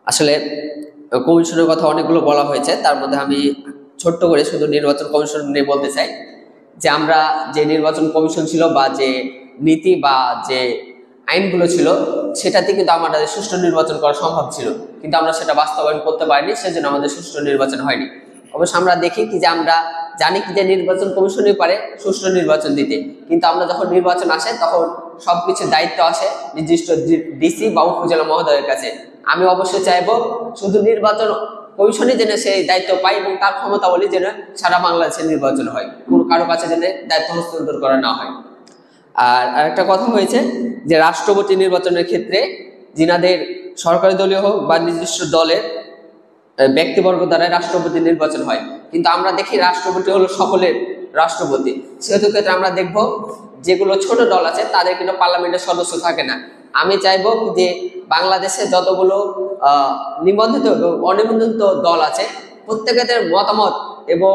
আসলে কমিশনের কথা অনেকগুলো বলা হয়েছে, তার মধ্যে আমি ছোট্ট করে শুধু নির্বাচন কমিশন নিয়ে বলতে চাই যে আমরা যে নির্বাচন কমিশন ছিল বা যে নীতি বা যে আইনগুলো ছিল সেটাতে কিন্তু আমাদের সুষ্ঠু নির্বাচন করা সম্ভব ছিল, কিন্তু আমরা সেটা বাস্তবায়ন করতে পারিনি, সেজন্য আমাদের সুষ্ঠু নির্বাচন হয়নি। অবশ্য আমরা দেখি কি যে আমরা জানি কি যে নির্বাচন কমিশনই পারে সুষ্ঠু নির্বাচন দিতে, কিন্তু আমরা যখন নির্বাচন আসে তখন সবকিছু দায়িত্ব আসে নির্দিষ্ট ডিসি বা উপজেলা মহোদয়ের কাছে। আমি অবশ্যই চাইবো শুধু নির্বাচন কমিশনই যেন সেই দায়িত্ব পায় এবং তার ক্ষমতা বলি যেন সারা বাংলাদেশে নির্বাচন হয়, কোনো কারো কাছে যেন দায়িত্ব হস্তান্তর করা না হয়। আর আরেকটা কথা হয়েছে যে রাষ্ট্রপতি নির্বাচনের ক্ষেত্রে যিনাদের সরকারি দলীয় হোক বা নির্দিষ্ট দলের ব্যক্তিবর্গ দ্বারা রাষ্ট্রপতি নির্বাচন হয়, কিন্তু আমরা দেখি রাষ্ট্রপতি হলো সকলের রাষ্ট্রপতি। সেহেতু ক্ষেত্রে আমরা দেখব যেগুলো ছোট দল আছে তাদের কিন্তু পার্লামেন্টের সদস্য থাকে না। আমি চাইবো যে বাংলাদেশে যতগুলো নিবন্ধিত এবং অনিবন্ধিত দল আছে প্রত্যেকের মতামত এবং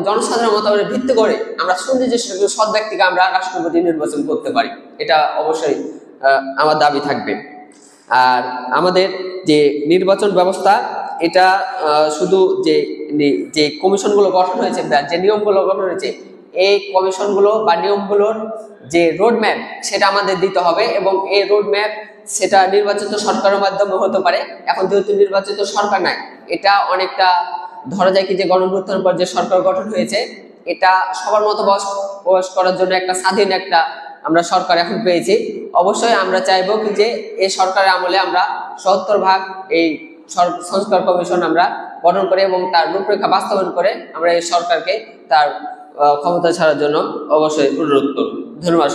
জনসাধারণ মতামতের ভিত্তি করে আমরা সুনির্দিষ্ট সৎ ব্যক্তিকে আমরা রাষ্ট্রপতি নির্বাচন করতে পারি, এটা অবশ্যই আমার দাবি থাকবে। আর আমাদের যে নির্বাচন ব্যবস্থা এটা শুধু যে কমিশনগুলো গঠন হয়েছে বা যে নিয়মগুলো গঠন হয়েছে এই কমিশনগুলো বা নিয়মগুলোর যে রোডম্যাপ সেটা আমাদের দিতে হবে, এবং এই রোডম্যাপ সেটা নির্বাচিত সরকারের মাধ্যমে হতে পারে। এখন যেহেতু নির্বাচিত সরকার নাই, এটা অনেকটা ধরা যায় কি যে গণঅভ্যুত্থানের পর যে সরকার গঠন হয়েছে এটা সবার মতো বস করার জন্য একটা স্বাধীন একটা আমরা সরকার এখন পেয়েছি। অবশ্যই আমরা চাইবো কি যে এই সরকারের আমলে আমরা ৭০ ভাগ এই সংস্কার কমিশন আমরা গঠন করে এবং তার রূপরেখা বাস্তবায়ন করে আমরা এই সরকারকে তার ক্ষমতা ছাড়ার জন্য অবশ্যই অনুরোধ করব। ধন্যবাদ।